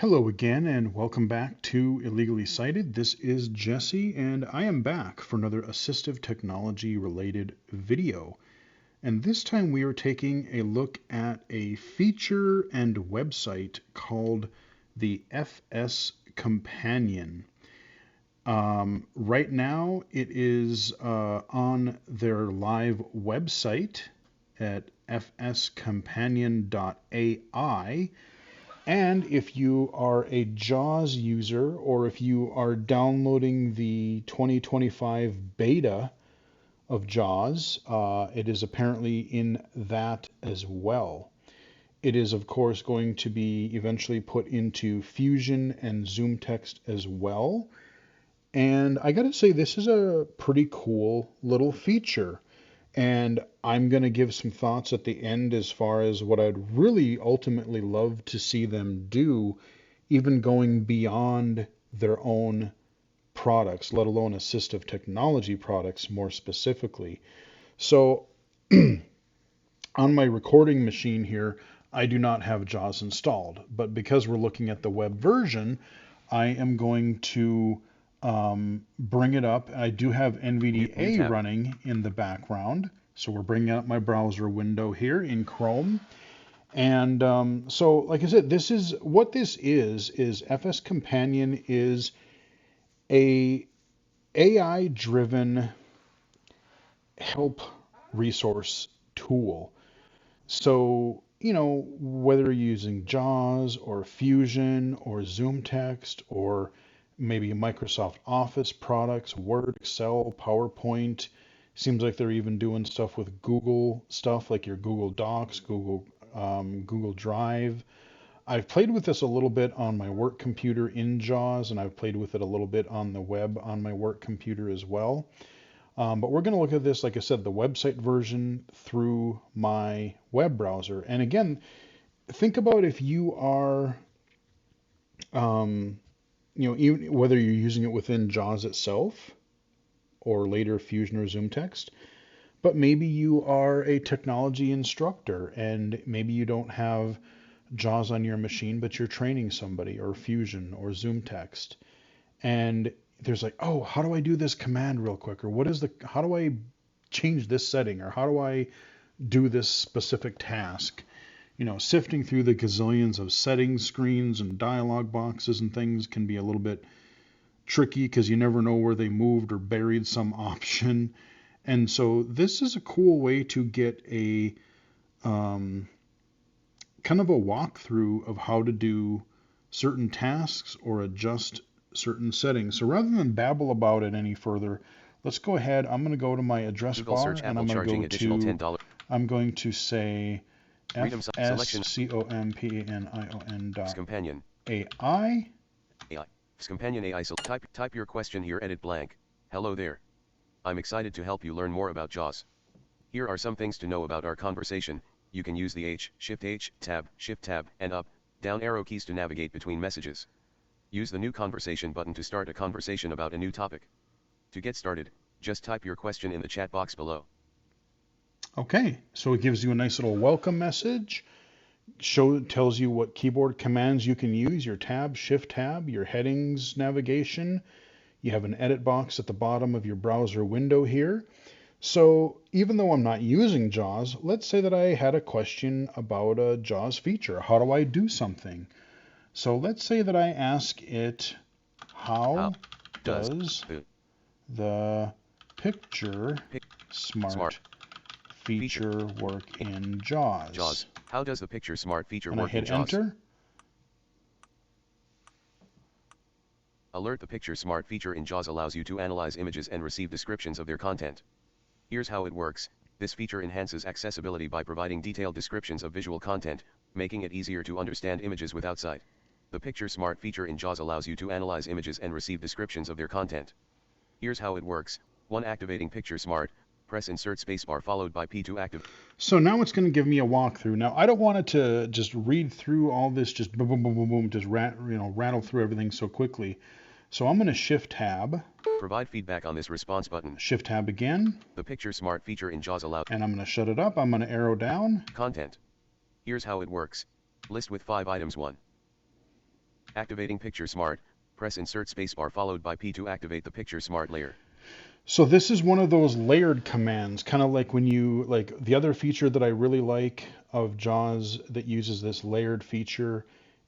Hello again, and welcome back to Illegally Cited. This is Jesse, and I am back for another assistive technology related video. And this time we are taking a look at a feature and website called the FS Companion. Right now it is on their live website at fscompanion.ai. And if you are a JAWS user, or if you are downloading the 2025 beta of JAWS, it is apparently in that as well. It is, of course, going to be eventually put into Fusion and Zoom Text as well. And I got to say, this is a pretty cool little feature. And I'm going to give some thoughts at the end as far as what I'd really ultimately love to see them do, even going beyond their own products, let alone assistive technology products more specifically. So on my recording machine here, I do not have JAWS installed, but because we're looking at the web version, I am going to bring it up. I do have NVDA running in the background. So we're bringing up my browser window here in Chrome. And so, like I said, this is FS Companion is a AI-driven help resource tool. So, whether you're using JAWS or Fusion or Zoom Text or maybe Microsoft Office products, Word, Excel, PowerPoint. Seems like they're even doing stuff with Google stuff, like your Google Docs, Google Drive. I've played with this a little bit on my work computer in JAWS, and I've played with it a little bit on the web on my work computer as well. But we're going to look at this, like I said, the website version through my web browser. And again, think about if you are even whether you're using it within JAWS itself or later Fusion or Zoom Text, but maybe you are a technology instructor and maybe you don't have JAWS on your machine, but you're training somebody or Fusion or Zoom Text. And there's like, oh, how do I do this command real quick? Or how do I change this setting? Or how do I do this specific task? Sifting through the gazillions of settings screens and dialog boxes and things can be a little bit tricky because you never know where they moved or buried some option. And so this is a cool way to get a kind of a walkthrough of how to do certain tasks or adjust certain settings. So rather than babble about it any further, let's go ahead. I'm going to go to my address bar and I'm going to say fscompanion.ai. Companion AI. So type your question here. Edit blank. Hello there. I'm excited to help you learn more about JAWS. Here are some things to know about our conversation. You can use the H, Shift, Tab, and up, down arrow keys to navigate between messages. Use the new conversation button to start a conversation about a new topic. To get started, just type your question in the chat box below. Okay, so it gives you a nice little welcome message. Tells you what keyboard commands you can use, your tab, shift tab, your headings navigation. You have an edit box at the bottom of your browser window here. So even though I'm not using JAWS, let's say that I had a question about a JAWS feature. How do I do something? So let's say that I ask it, how does the picture smart feature work in JAWS? How does the picture smart feature and work in JAWS? I hit enter. Alert: the picture smart feature in JAWS allows you to analyze images and receive descriptions of their content. Here's how it works. This feature enhances accessibility by providing detailed descriptions of visual content, making it easier to understand images without sight. The picture smart feature in JAWS allows you to analyze images and receive descriptions of their content. Here's how it works. 1. Activating picture smart. Press insert spacebar followed by P to activate. So now it's going to give me a walkthrough. Now I don't want it to just read through all this, just boom, boom, boom, boom, boom, just rattle through everything so quickly. So I'm going to shift tab. Provide feedback on this response button. Shift tab again. The picture smart feature in JAWS allows. And I'm going to shut it up. I'm going to arrow down. Content. Here's how it works. List with 5 items. 1. Activating Picture Smart, press Insert Spacebar followed by P to activate the Picture Smart layer. So this is one of those layered commands, kind of like when you, like the other feature that I really like of JAWS that uses this layered feature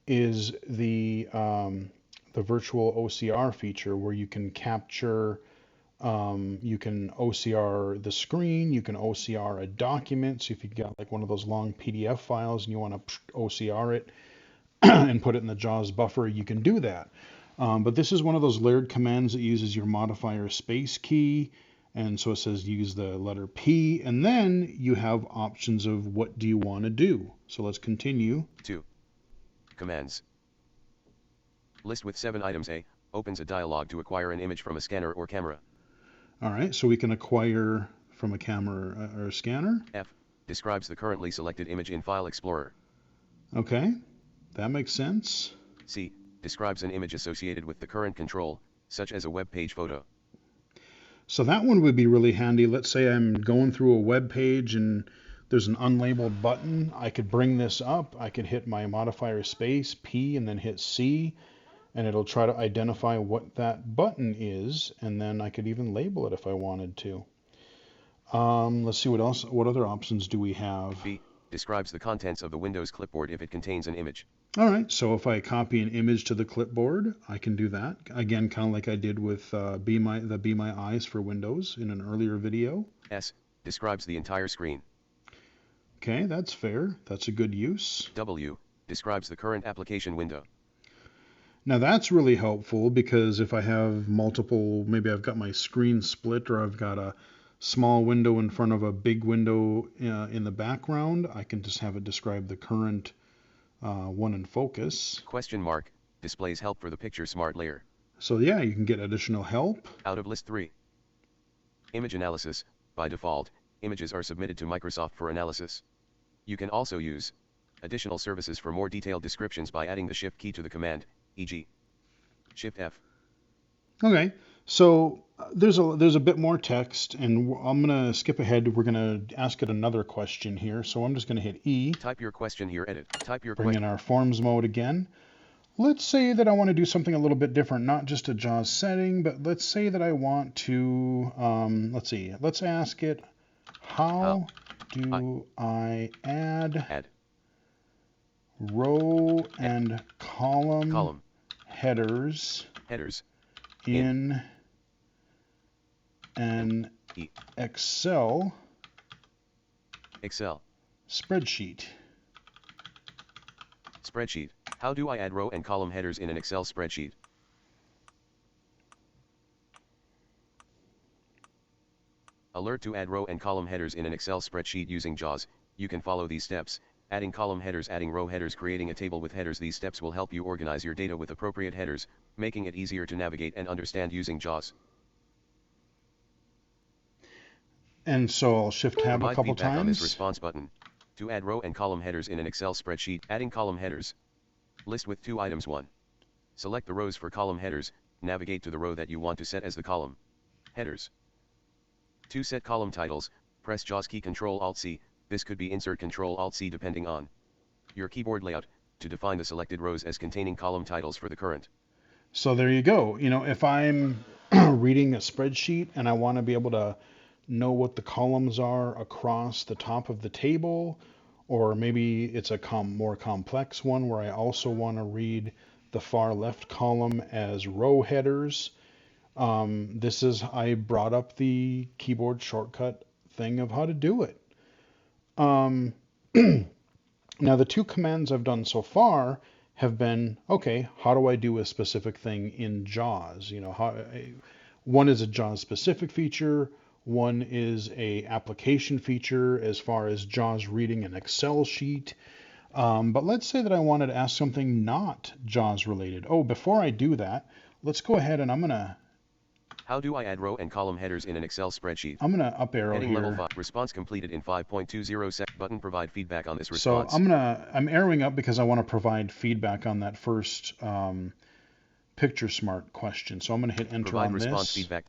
is the virtual OCR feature where you can capture, you can OCR the screen, you can OCR a document. So if you've got like one of those long PDF files and you want to OCR it and put it in the JAWS buffer, you can do that. But this is one of those layered commands that uses your modifier space key. And so it says use the letter P, and then you have options of what do you want to do. So let's continue. 2. Commands. List with 7 items. A opens a dialog to acquire an image from a scanner or camera. All right, so we can acquire from a camera or a scanner. F describes the currently selected image in File Explorer. Okay, that makes sense. C describes an image associated with the current control, such as a web page photo. So that one would be really handy. Let's say I'm going through a web page and there's an unlabeled button. I could bring this up. I could hit my modifier space, P, and then hit C, and it'll try to identify what that button is, and then I could even label it if I wanted to. Let's see what else. What other options do we have? B describes the contents of the Windows clipboard if it contains an image. All right, so if I copy an image to the clipboard, I can do that. Again, kind of like I did with Be My Eyes for Windows in an earlier video. S describes the entire screen. Okay, that's fair. That's a good use. W describes the current application window. Now that's really helpful because if I have multiple, maybe I've got my screen split or I've got a small window in front of a big window in the background, I can just have it describe the current one in focus. Question mark displays help for the Picture Smart layer. So yeah, you can get additional help. Out of list 3. Image analysis. By default, images are submitted to Microsoft for analysis. You can also use additional services for more detailed descriptions by adding the Shift key to the command, e.g. Shift F. Okay, so there's a bit more text, and I'm gonna skip ahead. We're gonna ask it another question here, so I'm just gonna hit E. Type your question here. Edit. Type your Bring question. in our forms mode again. Let's say that I want to do something a little bit different, not just a JAWS setting, but let's say that I want to, let's ask it, how do I add row and column headers in an Excel spreadsheet? Spreadsheet. How do I add row and column headers in an Excel spreadsheet? Alert to add row and column headers in an Excel spreadsheet using JAWS. You can follow these steps: adding column headers, adding row headers, creating a table with headers. These steps will help you organize your data with appropriate headers, making it easier to navigate and understand using JAWS. And so I'll shift tab Provide a couple feedback times. on this response button. To add row and column headers in an Excel spreadsheet, adding column headers. List with 2 items. 1. Select the rows for column headers, navigate to the row that you want to set as the column headers. 2. Set column titles, press JAWS key Ctrl-Alt-C, this could be Insert Ctrl-Alt-C depending on your keyboard layout, to define the selected rows as containing column titles for the current. So there you go. You know, if I'm reading a spreadsheet and I want to be able to know what the columns are across the top of the table, or maybe it's a more complex one where I also want to read the far left column as row headers. I brought up the keyboard shortcut thing of how to do it. Now the 2 commands I've done so far have been, okay, how do I do a specific thing in JAWS? You know, one is a JAWS specific feature, one is a application feature as far as JAWS reading an Excel sheet. But let's say that I wanted to ask something not JAWS related. Oh, before I do that, let's go ahead and I'm gonna. How do I add row and column headers in an Excel spreadsheet? I'm gonna up arrow Heading here. level 5. Response completed in 5.20 sec. Button provide feedback on this response. So I'm arrowing up because I want to provide feedback on that first Picture Smart question. So I'm gonna hit enter provide on response this. feedback.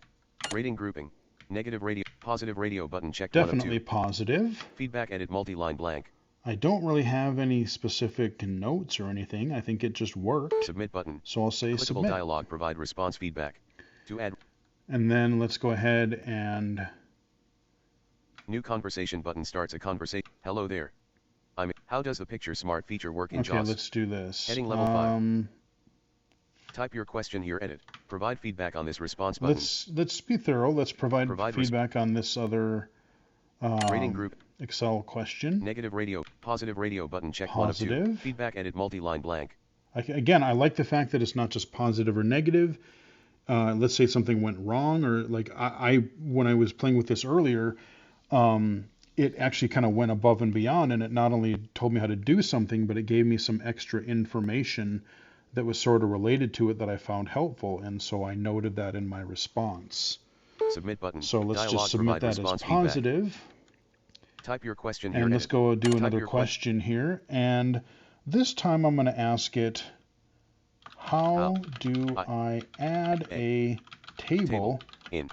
Rating grouping. Negative radio, positive radio button checked. Definitely 1 of 2. positive. Feedback edit multi-line blank. I don't really have any specific notes or anything. I think it just worked. Submit button. So I'll say Clickable submit. dialog, provide response feedback. To add And then let's go ahead and new conversation button starts a conversation. Hello there. How does the picture smart feature work in okay, JAWS? let's do this. Heading level 5. Type your question here, edit. Provide feedback on this response button. Let's be thorough. Let's provide feedback on this other rating group Excel question. Negative radio, positive radio button, check positive. 1 of 2. Feedback, edit, multi-line blank. Again, I like the fact that it's not just positive or negative. Let's say something went wrong, or like I when I was playing with this earlier, it actually kind of went above and beyond, and it not only told me how to do something, but it gave me some extra information that was sort of related to it that I found helpful, and so I noted that in my response. Submit button. So let's just submit that as positive. Feedback. Type your question here. And let's go do another question here, and this time I'm going to ask it, how do I add a table in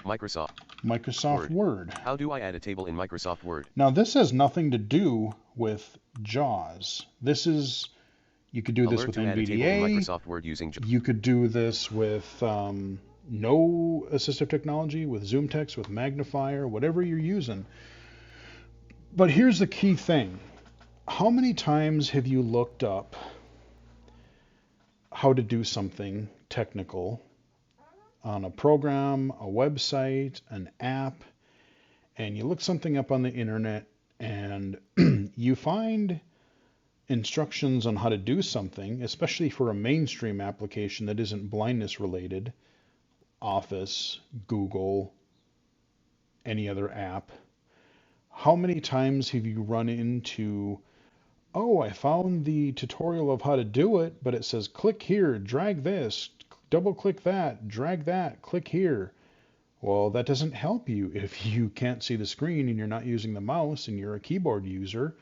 Microsoft Word? How do I add a table in Microsoft Word? Now this has nothing to do with JAWS. This is, you could do this with NVDA. Microsoft Word using you could do this with no assistive technology, with Zoom Text, with Magnifier, whatever you're using. But here's the key thing. How many times have you looked up how to do something technical on a program, a website, an app, and you look something up on the internet and you find instructions on how to do something, especially for a mainstream application that isn't blindness related, Office, Google, any other app. How many times have you run into, oh, I found the tutorial of how to do it, but it says click here, drag this, double click that, drag that, click here. Well, that doesn't help you if you can't see the screen and you're not using the mouse and you're a keyboard user.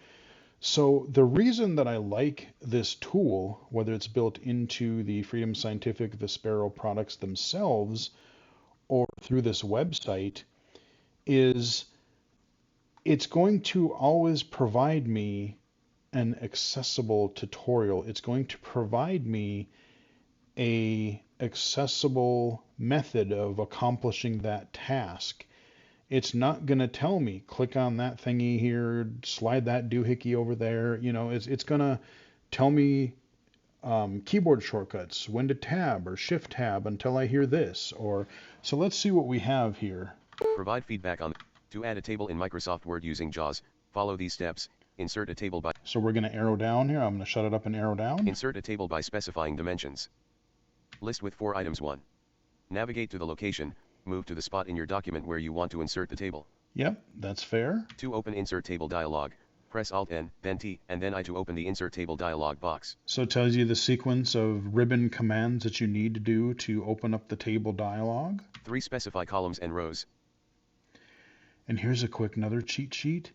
So the reason that I like this tool, whether it's built into the Freedom Scientific Vispero products themselves or through this website, is it's going to always provide me an accessible tutorial. It's going to provide me a accessible method of accomplishing that task. It's not going to tell me, click on that thingy here, slide that doohickey over there. You know, it's going to tell me keyboard shortcuts, when to tab or shift tab until I hear this. Or so let's see what we have here. Provide feedback on to add a table in Microsoft Word using JAWS. Follow these steps. Insert a table by. So we're going to arrow down here. I'm going to shut it up and arrow down. Insert a table by specifying dimensions. List with 4 items. 1. Navigate to the location. Move to the spot in your document where you want to insert the table. Yep, that's fair. 2. Open Insert Table dialog. Press Alt-N, then T, and then I to open the Insert Table dialog box. So it tells you the sequence of ribbon commands that you need to do to open up the table dialog. 3. Specify columns and rows. And here's a quick another cheat sheet.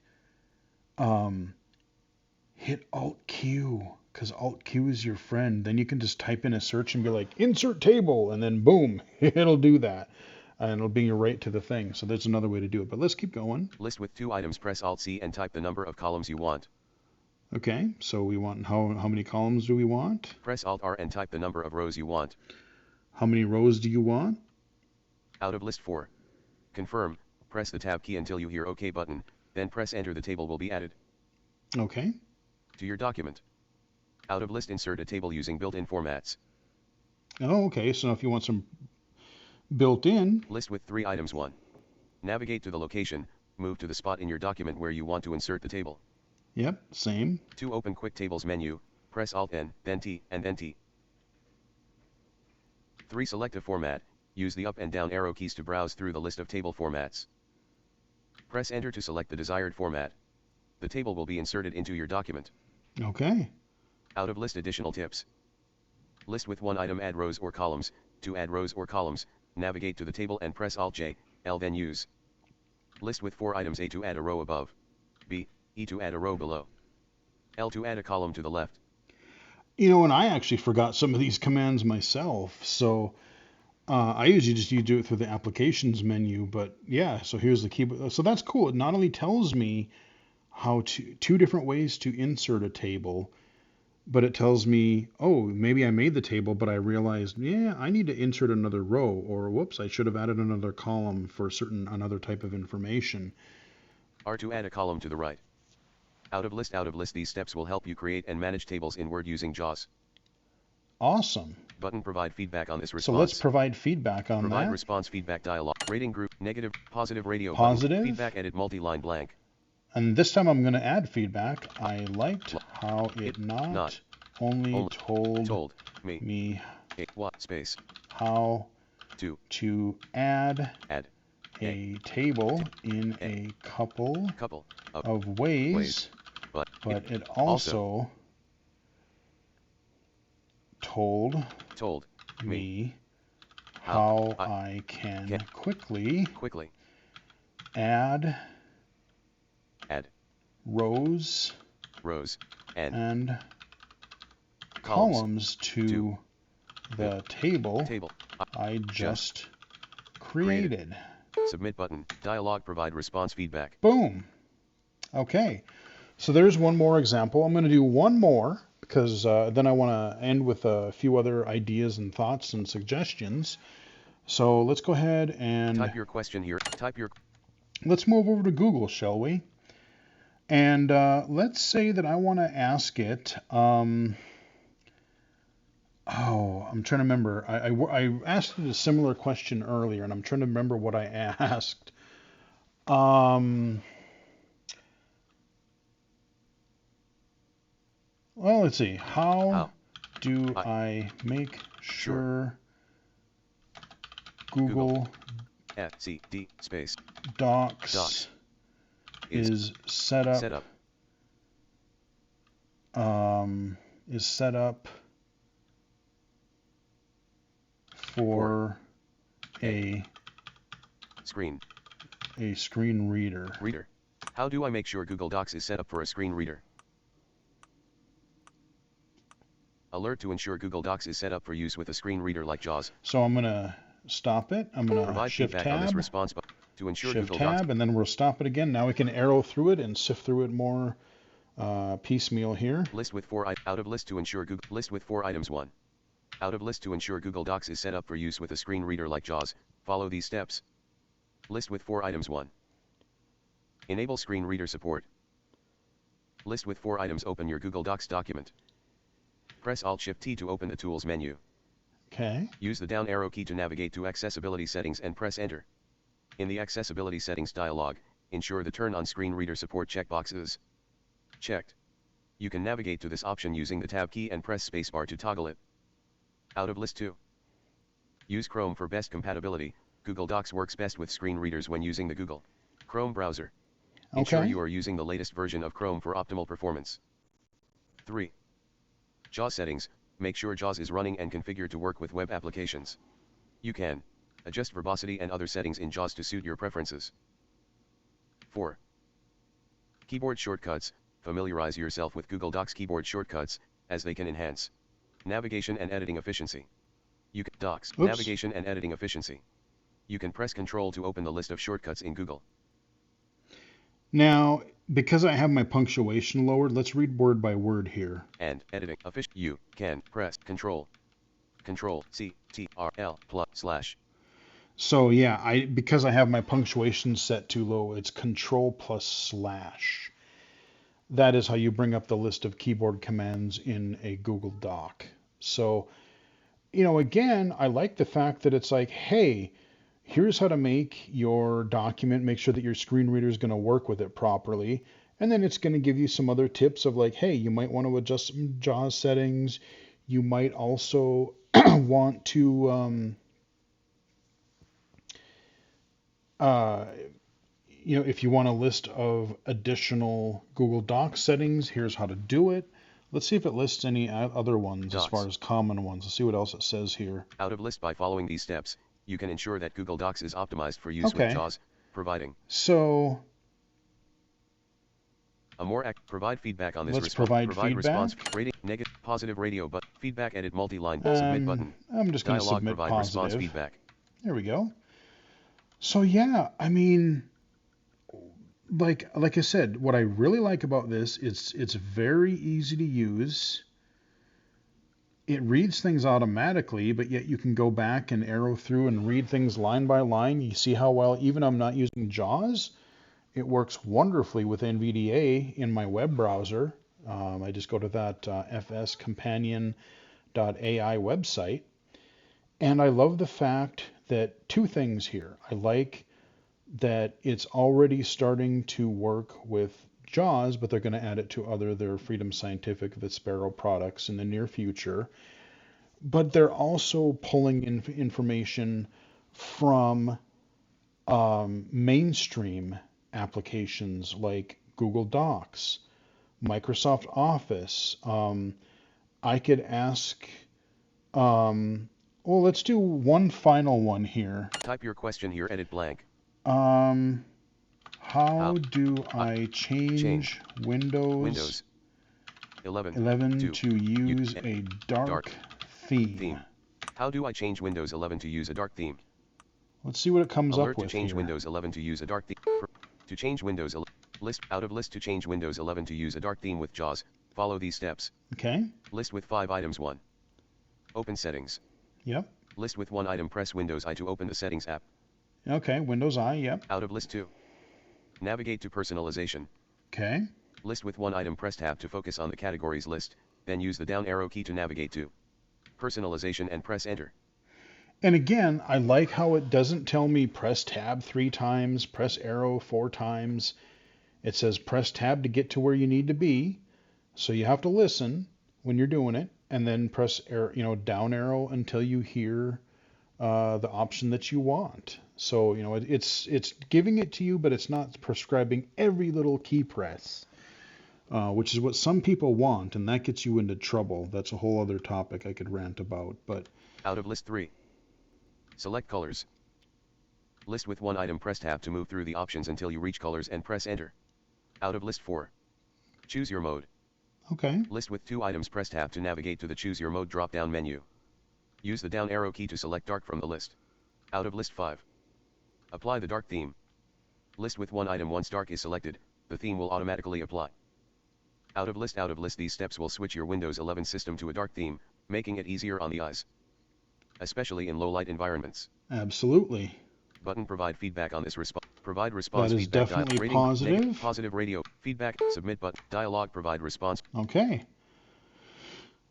Hit Alt-Q, because Alt-Q is your friend. Then you can just type in a search and be like, insert table, and then boom, it'll do that. And it'll bring you right to the thing. So there's another way to do it. But let's keep going. List with 2 items. Press Alt-C and type the number of columns you want. Okay, so we want, how many columns do we want? Press Alt-R and type the number of rows you want. How many rows do you want? Out of list 4. Confirm. Press the Tab key until you hear OK button, then press Enter. The table will be added. Okay. To your document. Out of list, insert a table using built-in formats. Oh, okay, so if you want some built-in. List with 3 items. 1. Navigate to the location, move to the spot in your document where you want to insert the table. Yep, same. 2. Open Quick Tables menu, press Alt-N, then T, and then T. 3. Select a format, use the up and down arrow keys to browse through the list of table formats. Press Enter to select the desired format. The table will be inserted into your document. Okay. Out of list, additional tips. List with 1 item, add rows or columns. To add rows or columns, navigate to the table and press Alt-J, L, then use. List with 4 items. A to add a row above. B, E to add a row below. L to add a column to the left. You know, and I actually forgot some of these commands myself. So I usually just do it through the applications menu. But yeah, so here's the keyboard. So that's cool. It not only tells me two different ways to insert a table, but it tells me, oh, maybe I made the table, but I realized, yeah, I need to insert another row, or whoops, I should have added another column for another type of information. R to add a column to the right. Out of list. These steps will help you create and manage tables in Word using JAWS. Awesome. Button provide feedback on this response. So let's provide feedback on provide that. Response feedback dialog. Rating group, negative, positive radio. Positive. Button, feedback edit multi-line blank. And this time I'm going to add feedback. I liked how it not only told me what space how to add a table in a couple of ways, but it also told me how I can quickly add rows and columns to the table I just created. Submit button. Dialog provide response feedback. Boom. Okay. So there's one more example. I'm going to do one more because then I want to end with a few other ideas and thoughts and suggestions. So let's go ahead and type your question here. Let's move over to Google, shall we? And let's say that I want to ask it. I'm trying to remember. I asked it a similar question earlier, and I'm trying to remember what I asked. Well, let's see. How do I make sure Google space Docs is set up for a screen reader? How do I make sure Google Docs is set up for a screen reader? Alert to ensure Google Docs is set up for use with a screen reader like JAWS. So I'm going to stop it. I'm going to Shift Tab. On this response button to ensure Shift Google Tab, Docs. and then we'll stop it again. Now we can arrow through it and sift through it more piecemeal here. List with out of list to ensure Google list with 4 items. 1. Out of list to ensure Google Docs is set up for use with a screen reader like JAWS. Follow these steps. List with 4 items. 1. Enable screen reader support. List with 4 items. Open your Google Docs document. Press Alt-Shift-T to open the Tools menu. Okay. Use the down arrow key to navigate to Accessibility Settings and press Enter. In the Accessibility Settings dialog, ensure the Turn on Screen Reader Support checkbox is checked. You can navigate to this option using the Tab key and press Spacebar to toggle it. Out of list 2. Use Chrome for best compatibility. Google Docs works best with screen readers when using the Google Chrome browser. Ensure you are using the latest version of Chrome for optimal performance. 3. JAWS settings. Make sure JAWS is running and configured to work with web applications. You can adjust verbosity and other settings in JAWS to suit your preferences. 4. Keyboard shortcuts. Familiarize yourself with Google Docs keyboard shortcuts, as they can enhance navigation and editing efficiency. Navigation and editing efficiency. You can press Ctrl to open the list of shortcuts in Google. Now, because I have my punctuation lowered, let's read word by word here. And editing you can press Ctrl C+/. So yeah, because I have my punctuation set too low, it's Ctrl+/. That is how you bring up the list of keyboard commands in a Google Doc. So, again, I like the fact that it's like, hey, here's how to make your document, make sure that your screen reader is going to work with it properly. And then it's going to give you some other tips of like, hey, you might want to adjust some JAWS settings. You might also want to, if you want a list of additional Google Docs settings, here's how to do it. Let's see if it lists any other ones as far as common ones. Let's see what else it says here. Out of list. By following these steps, you can ensure that Google Docs is optimized for use with JAWS, providing. So provide feedback on this response. Provide feedback. Response rating negative positive radio but feedback edit multi-line submit button. I'm just going to submit provide positive. Response feedback. There we go. So yeah, I mean, like I said, what I really like about this is it's very easy to use. It reads things automatically, but yet you can go back and arrow through and read things line by line. You see how well, even I'm not using JAWS, it works wonderfully with NVDA in my web browser. I just go to that fscompanion.ai website, and I love the fact that two things here. I like that it's already starting to work with JAWS, but they're going to add it to their Freedom Scientific Vispero products in the near future. But they're also pulling in information from mainstream applications like Google Docs, Microsoft Office. I could ask, well, let's do one final one here. Type your question here, edit blank. How do I change Windows 11 to use a dark theme? How do I change Windows 11 to use a dark theme? Let's see what it comes Alert up with to change here. Windows 11 to use a dark theme. To change Windows 11, list out of list to change Windows 11 to use a dark theme with JAWS. Follow these steps. Okay. List with 5 items. 1. Open settings. Yep. List with 1 item. Press Windows I to open the settings app. Okay. Windows I. Yep. Out of list 2. Navigate to personalization. Okay. List with 1 item. Press tab to focus on the categories list. Then use the down arrow key to navigate to personalization and press enter. And again, I like how it doesn't tell me press tab 3 times, press arrow 4 times. It says press tab to get to where you need to be. So you have to listen when you're doing it, and then press down arrow until you hear the option that you want. So it's giving it to you, but it's not prescribing every little key press, which is what some people want, and that gets you into trouble. That's a whole other topic I could rant about. But out of list 3. Select colors. List with 1 item. Press tab to move through the options until you reach colors and press enter. Out of list 4. Choose your mode. Okay. List with 2 items. Press tab to navigate to the choose your mode drop down menu. Use the down arrow key to select dark from the list. Out of list 5. Apply the dark theme. List with 1 item. Once dark is selected, the theme will automatically apply. Out of list. These steps will switch your Windows 11 system to a dark theme, making it easier on the eyes, especially in low light environments. Absolutely. Button provide feedback on this response. Provide response that is feedback. Definitely rating, positive. Negative, positive radio feedback. Submit button. Dialog provide response. Okay.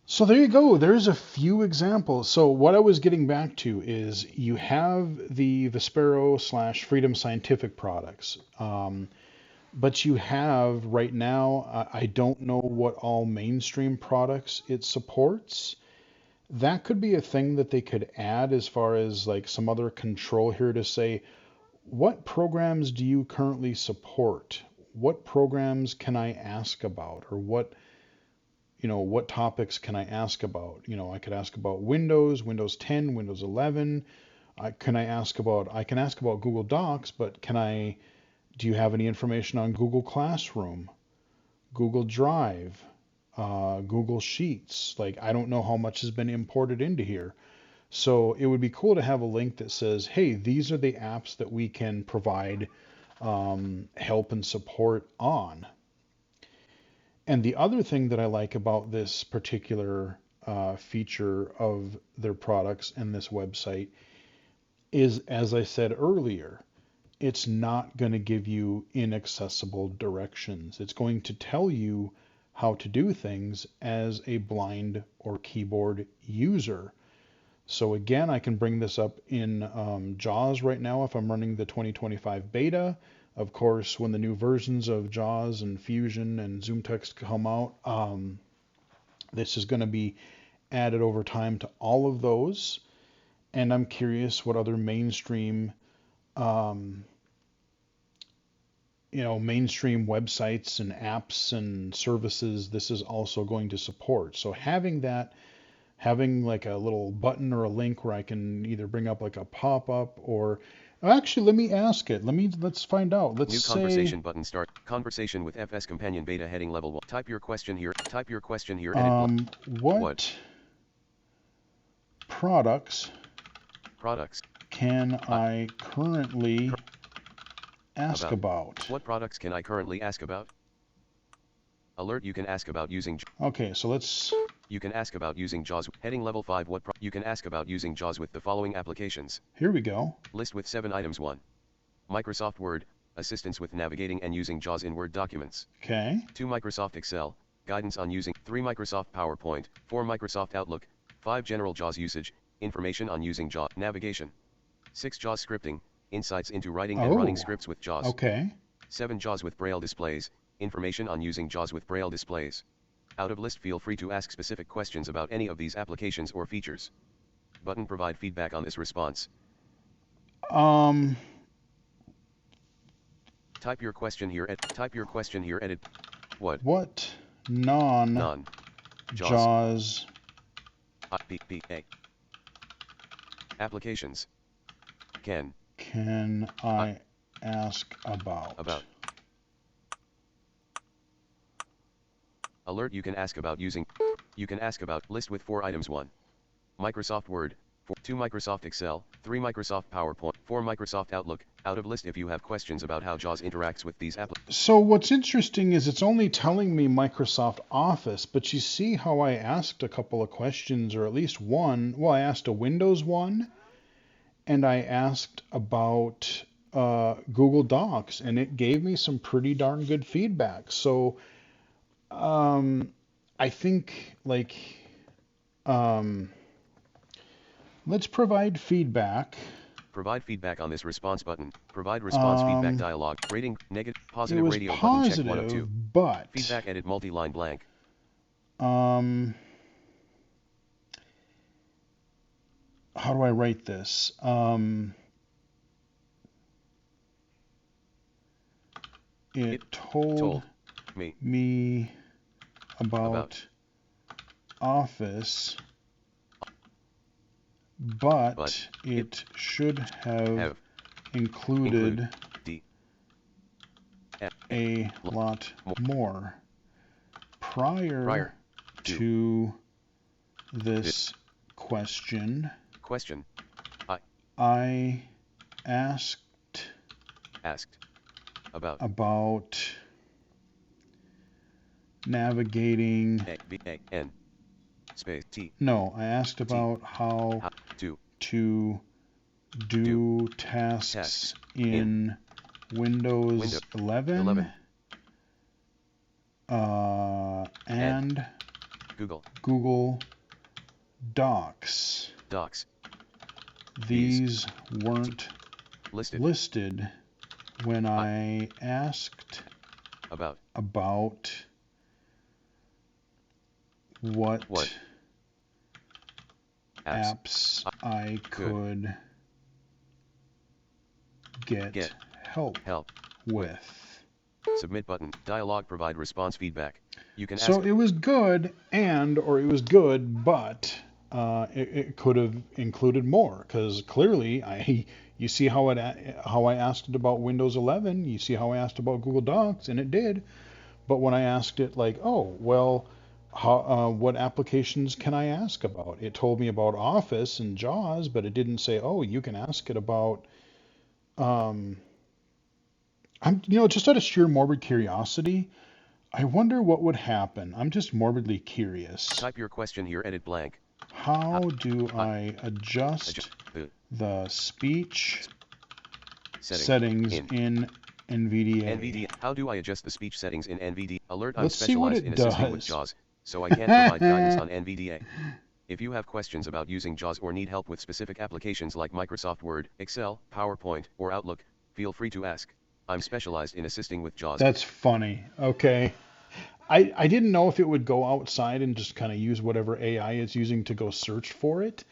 So there you go. There's a few examples. So what I was getting back to is you have the Vispero / Freedom Scientific products. But you have right now, I don't know what all mainstream products it supports. That could be a thing that they could add as far as like some other control here to say, what programs do you currently support? What programs can I ask about? Or what topics can I ask about? I could ask about Windows 10, Windows 11. I can ask about Google Docs, but do you have any information on Google Classroom, Google Drive, Google Sheets? Like, I don't know how much has been imported into here. So it would be cool to have a link that says, hey, these are the apps that we can provide help and support on. And the other thing that I like about this particular feature of their products and this website is, as I said earlier, it's not going to give you inaccessible directions. It's going to tell you how to do things as a blind or keyboard user. So again, I can bring this up in JAWS right now if I'm running the 2025 beta. Of course, when the new versions of JAWS and Fusion and ZoomText come out, this is going to be added over time to all of those. And I'm curious what other mainstream mainstream websites and apps and services this is also going to support. So having like a little button or a link where I can either bring up like a pop-up or actually, let me ask it. Let's find out. Let's New say conversation button start. Conversation with FS Companion beta heading level 1. Type your question here. Edit what products products can I currently Ask about. What products can I currently ask about? Alert, you can ask about using. Okay, so let's. You can ask about using JAWS. Heading level 5. You can ask about using JAWS with the following applications. Here we go. List with 7 items. 1. Microsoft Word, assistance with navigating and using JAWS in Word documents. Okay. 2. Microsoft Excel, guidance on using. 3. Microsoft PowerPoint. 4. Microsoft Outlook. 5. General JAWS usage, information on using JAWS navigation. 6. JAWS scripting, insights into writing and running scripts with JAWS. Okay. 7. JAWS with Braille displays, information on using JAWS with Braille displays. Out of list, feel free to ask specific questions about any of these applications or features. Button, provide feedback on this response. Type your question here. Type your question here. Edit. What non JAWS applications can I ask about? Alert, you can ask about using. You can ask about list with 4 items. 1. Microsoft Word. 2. Microsoft Excel. 3. Microsoft PowerPoint. 4. Microsoft Outlook. Out of list if you have questions about how JAWS interacts with these applications. So what's interesting is it's only telling me Microsoft Office, but you see how I asked a couple of questions, or at least one. Well, I asked a Windows one, and I asked about Google Docs, and it gave me some pretty darn good feedback. So I think, like, let's provide feedback. Provide feedback on this response button. Provide response feedback dialog. Rating, negative, positive radio button, check 1 of 2. But feedback, edit, multi-line blank. How do I write this? It told me about Office, but it should have included a lot more. Prior to this question, I asked about navigating. No, I asked about how to do tasks in Windows 11 and Google Docs. These weren't listed when I asked about what apps I could get help with. Submit button. Dialog, provide response feedback. You can So it was good, or it was good, but it could have included more, because clearly you see how I asked it about Windows 11, you see how I asked about Google Docs, and it did. But when I asked it, like, oh, well, what applications can I ask about? It told me about Office and JAWS, but it didn't say, oh, you can ask it about. Just out of sheer morbid curiosity, I wonder what would happen. I'm just morbidly curious. Type your question here, edit blank. How do I adjust the speech settings in NVDA? How do I adjust the speech settings in NVDA? Alert, I'm Let's see what specialized it in assisting with does. JAWS, so I can't provide guidance on NVDA. If you have questions about using JAWS or need help with specific applications like Microsoft Word, Excel, PowerPoint, or Outlook, feel free to ask. I'm specialized in assisting with JAWS. That's funny. Okay. I didn't know if it would go outside and just kind of use whatever AI it's using to go search for it.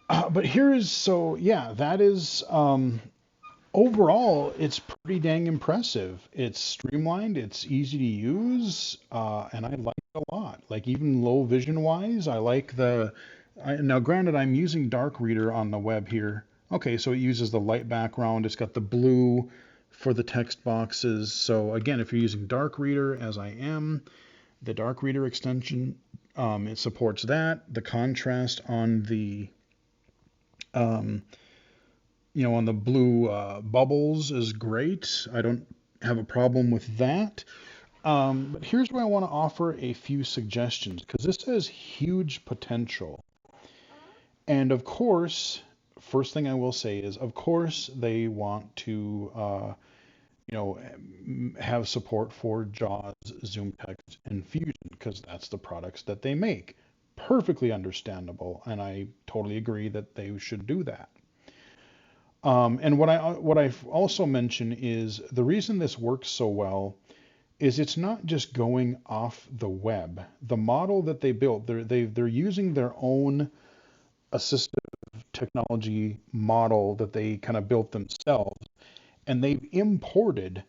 But that is, overall, it's pretty dang impressive. It's streamlined, it's easy to use, and I like it a lot. Like, even low vision wise, I like now granted, I'm using Dark Reader on the web here. Okay, so it uses the light background, it's got the blue for the text boxes. So again, if you're using Dark Reader, as I am, the Dark Reader extension, it supports that. The contrast on the on the blue bubbles is great. I don't have a problem with that. But here's where I want to offer a few suggestions because this has huge potential. And of course, first thing I will say is, of course, they want to, have support for JAWS, Zoom Text, and Fusion because that's the products that they make. Perfectly understandable, and I totally agree that they should do that. And what I also mention is the reason this works so well is it's not just going off the web. The model that they built, they're using their own assistive technology model that they kind of built themselves, and they've imported.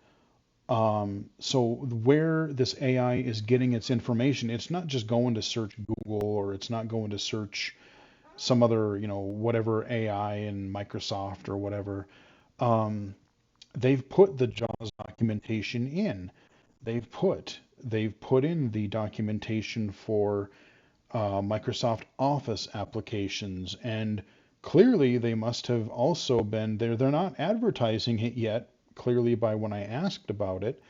So where this AI is getting its information, it's not just going to search Google or it's not going to search some other, whatever AI in Microsoft or whatever. Um, they've put the JAWS documentation in. They've put in the documentation for Microsoft Office applications, and clearly they must have also been there. They're not advertising it yet, clearly by when I asked about it,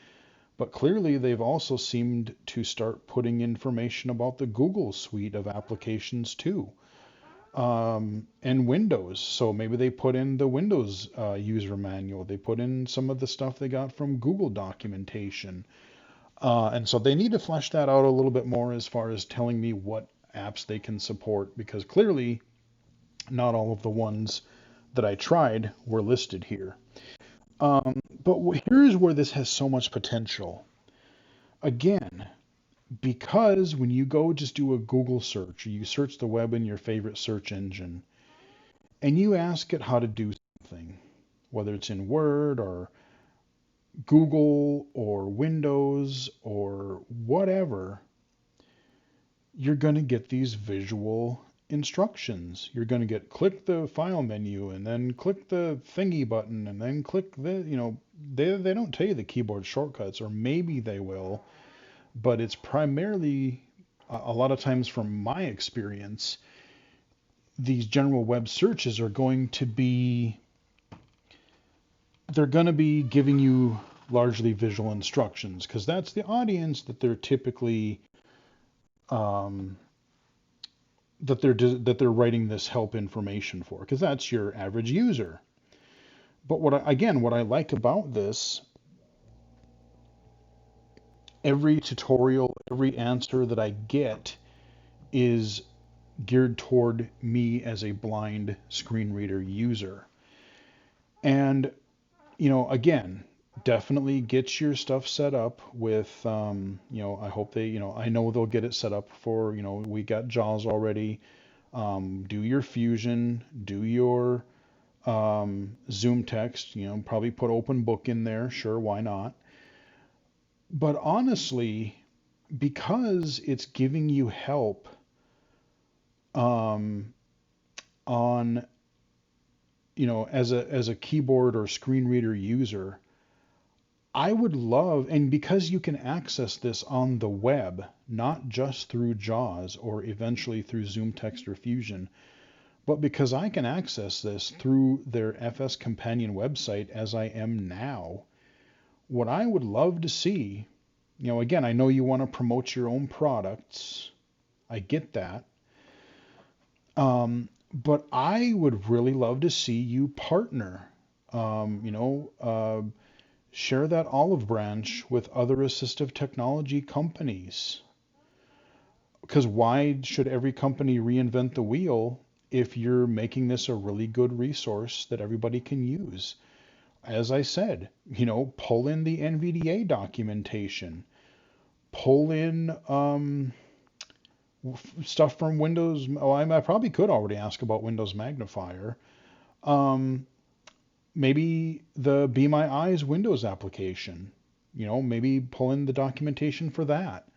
but clearly they've also seemed to start putting information about the Google suite of applications too. And Windows. So maybe they put in the Windows user manual. They put in some of the stuff they got from Google documentation. And so they need to flesh that out a little bit more as far as telling me what apps they can support, because clearly not all of the ones that I tried were listed here. But here's where this has so much potential. Again, because when you go just do a Google search, or you search the web in your favorite search engine, and you ask it how to do something, whether it's in Word or Google or Windows or whatever, you're going to get these visual instructions. You're going to get click the file menu and then click the thingy button and then click they don't tell you the keyboard shortcuts, or maybe they will, but it's primarily a lot of times from my experience, these general web searches are going to be they're going to be giving you largely visual instructions because that's the audience that they're typically um, that they're writing this help information for, because that's your average user. But what I like about this, every tutorial, every answer that I get is geared toward me as a blind screen reader user. And again, definitely get your stuff set up with, I hope I know they'll get it set up for, we got JAWS already. Do your Fusion, do your Zoom text, probably put open book in there. Sure, why not? But honestly, because it's giving you help um, on, as a keyboard or screen reader user, I would love, and because you can access this on the web, not just through JAWS or eventually through Zoom Text or Fusion, but because I can access this through their FS Companion website as I am now, what I would love to see, again, I know you want to promote your own products. I get that. But I would really love to see you partner. Share that olive branch with other assistive technology companies. Because why should every company reinvent the wheel if you're making this a really good resource that everybody can use? As I said, pull in the NVDA documentation, pull in stuff from Windows. Oh, I probably could already ask about Windows Magnifier. Um, maybe the Be My Eyes Windows application. Maybe pull in the documentation for that.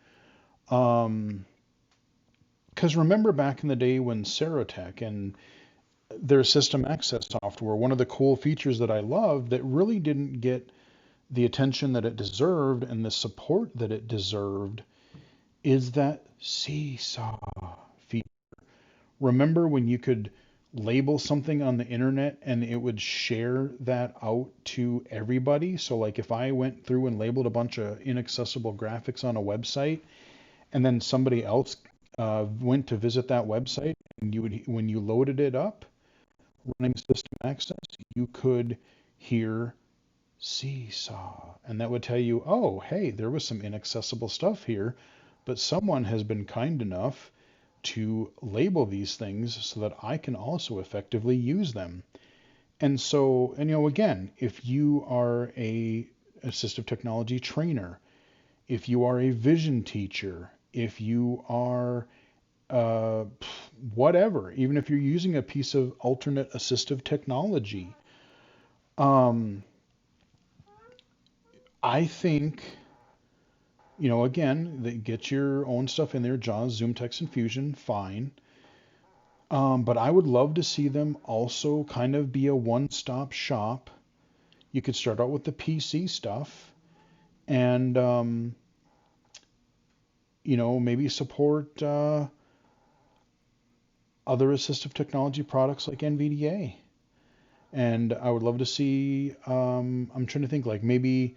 Um, because remember back in the day when Serotech and their system access software, one of the cool features that I loved that really didn't get the attention that it deserved and the support that it deserved is that seesaw feature. Remember when you could label something on the internet and it would share that out to everybody. So like if I went through and labeled a bunch of inaccessible graphics on a website and then somebody else went to visit that website and you would, when you loaded it up running system access, you could hear seesaw, and that would tell you, oh, hey, there was some inaccessible stuff here, but someone has been kind enough to label these things so that I can also effectively use them. And so, and again, if you are a assistive technology trainer, if you are a vision teacher, if you are uh, whatever, even if you're using a piece of alternate assistive technology, um, I think, again, get your own stuff in there, JAWS, Zoom Text and Fusion, fine. But I would love to see them also kind of be a one-stop shop. You could start out with the PC stuff and, maybe support other assistive technology products like NVDA. And I would love to see, I'm trying to think, like maybe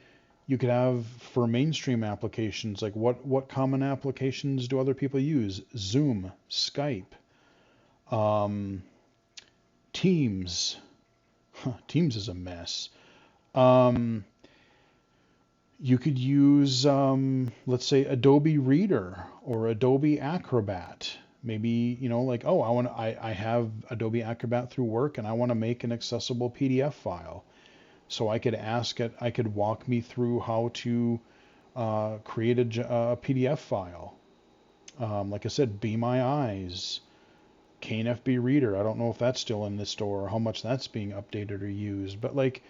you could have for mainstream applications, like what common applications do other people use? Zoom, Skype, um, Teams. Teams is a mess. Um, you could use, let's say, Adobe Reader or Adobe Acrobat. Maybe, like, oh, I have Adobe Acrobat through work and I want to make an accessible PDF file. So I could ask it, I could walk me through how to create a PDF file. Like I said, Be My Eyes, KNFB Reader. I don't know if that's still in the store or how much that's being updated or used. But like,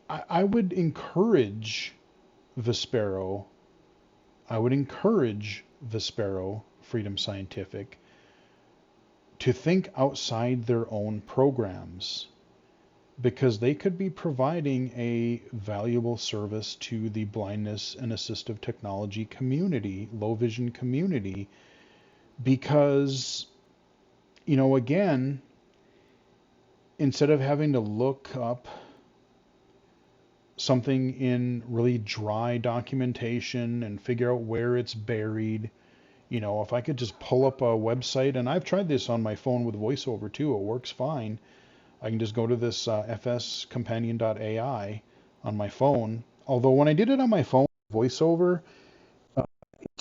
I would encourage Vispero. I would encourage Vispero, Freedom Scientific, to think outside their own programs because they could be providing a valuable service to the blindness and assistive technology community, low vision community, because, again, instead of having to look up something in really dry documentation and figure out where it's buried, if I could just pull up a website, and I've tried this on my phone with VoiceOver too, it works fine. I can just go to this fscompanion.ai on my phone. Although when I did it on my phone, VoiceOver, it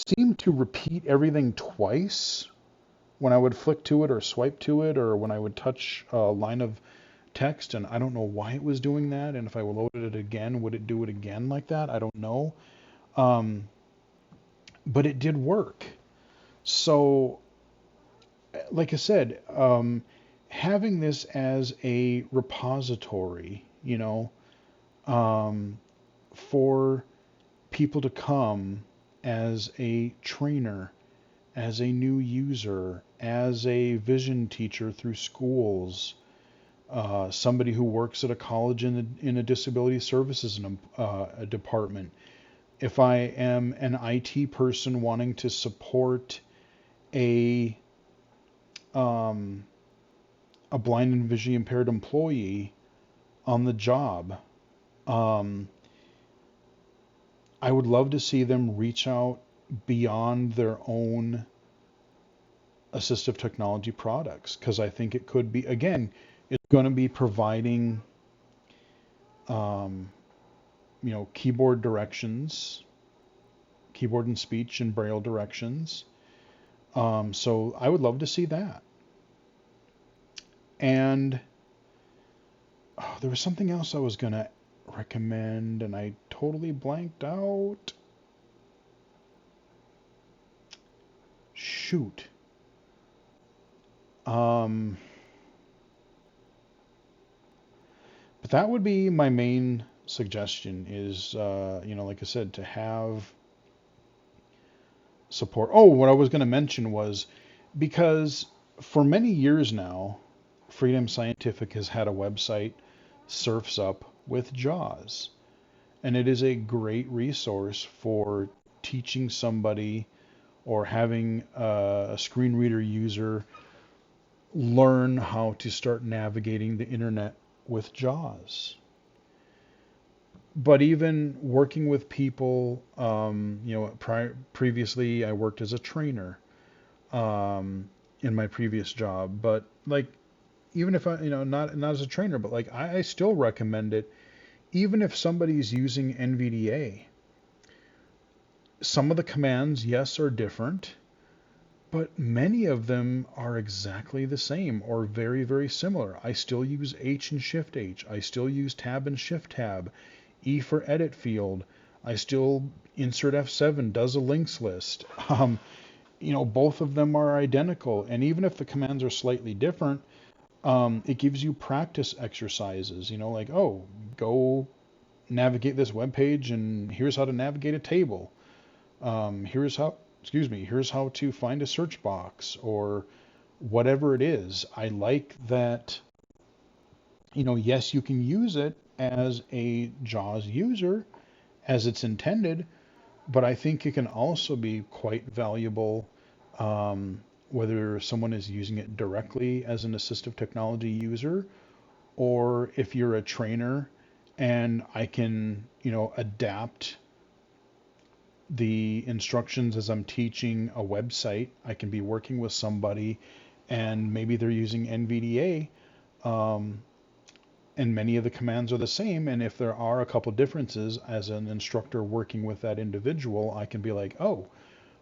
seemed to repeat everything twice when I would flick to it or swipe to it or when I would touch a line of text. And I don't know why it was doing that. And if I loaded it again, would it do it again like that? I don't know. Um, but it did work. So, like I said, having this as a repository, um, for people to come as a trainer, as a new user, as a vision teacher through schools, somebody who works at a college in a disability services a department. If I am an IT person wanting to support a um, a blind and visually impaired employee on the job, um, I would love to see them reach out beyond their own assistive technology products because I think it could be, again, it's going to be providing, um, keyboard directions, keyboard and speech and braille directions. So I would love to see that. And there was something else I was going to recommend and I totally blanked out. Shoot. Um, but that would be my main suggestion is, like I said, to have support. Oh, what I was going to mention was because for many years now, Freedom Scientific has had a website, Surfs Up with JAWS. And it is a great resource for teaching somebody or having a screen reader user learn how to start navigating the internet with JAWS. But even working with people, previously I worked as a trainer in my previous job, but like even if I, not as a trainer, but like I still recommend it, even if somebody's using NVDA. Some of the commands, yes, are different, but many of them are exactly the same or very, very similar. I still use H and Shift H. I still use Tab and Shift Tab. E for edit field. I still insert F7 does a links list. Both of them are identical. And even if the commands are slightly different, it gives you practice exercises. Like, oh, go navigate this web page, and here's how to navigate a table. Here's how to find a search box or whatever it is. I like that, yes, you can use it as a JAWS user as it's intended, but I think it can also be quite valuable, whether someone is using it directly as an assistive technology user, or if you're a trainer and I can, adapt the instructions as I'm teaching a website. I can be working with somebody and maybe they're using NVDA, and many of the commands are the same. And if there are a couple differences as an instructor working with that individual, I can be like, oh,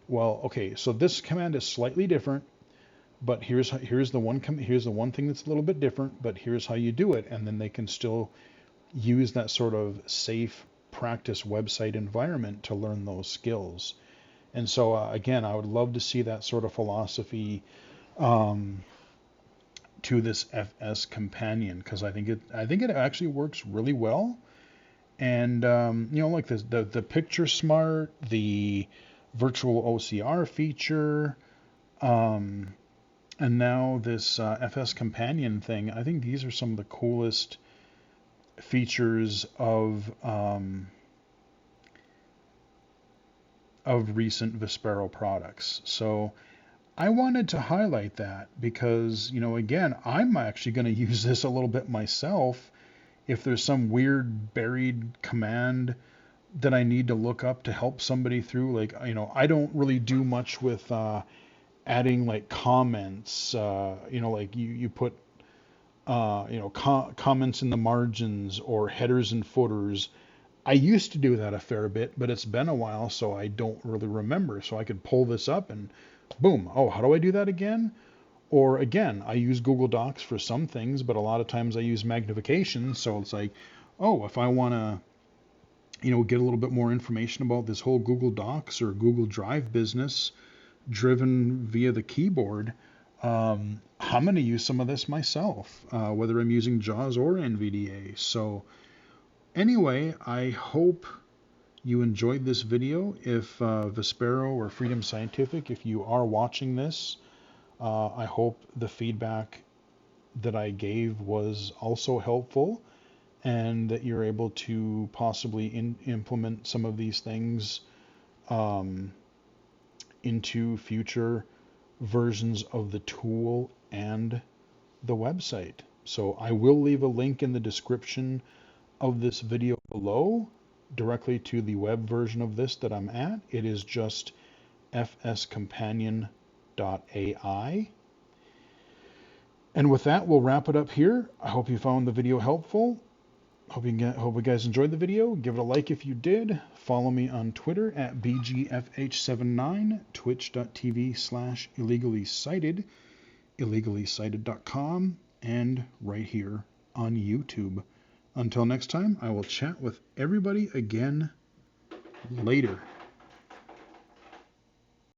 well, okay, so this command is slightly different, but here's the one thing that's a little bit different, but here's how you do it. And then they can still use that sort of safe practice website environment to learn those skills. And so again, I would love to see that sort of philosophy to this FS companion, because I think it actually works really well. And like the picture smart, the virtual OCR feature, and now this FS companion thing. I think these are some of the coolest features of recent Vispero products. So I wanted to highlight that because, again, I'm actually going to use this a little bit myself if there's some weird buried command that I need to look up to help somebody through. Like, I don't really do much with adding like comments, like you put, comments in the margins or headers and footers. I used to do that a fair bit, but it's been a while, so I don't really remember. So I could pull this up and boom. Oh, how do I do that again? Or again, I use Google Docs for some things, but a lot of times I use magnification. So it's like, oh, if I want to, get a little bit more information about this whole Google Docs or Google Drive business driven via the keyboard, I'm going to use some of this myself, whether I'm using JAWS or NVDA. So anyway, I hope you enjoyed this video. If Vispero or Freedom Scientific, if you are watching this, I hope the feedback that I gave was also helpful and that you're able to possibly implement some of these things into future versions of the tool and the website. So I will leave a link in the description of this video below directly to the web version of this that I'm at. It is just fscompanion.ai. And with that, we'll wrap it up here. I hope you found the video helpful. Hope you guys enjoyed the video. Give it a like if you did. Follow me on Twitter at BGFH79, twitch.tv/illegally-cited, illegally-cited.com, and right here on YouTube. Until next time, I will chat with everybody again later.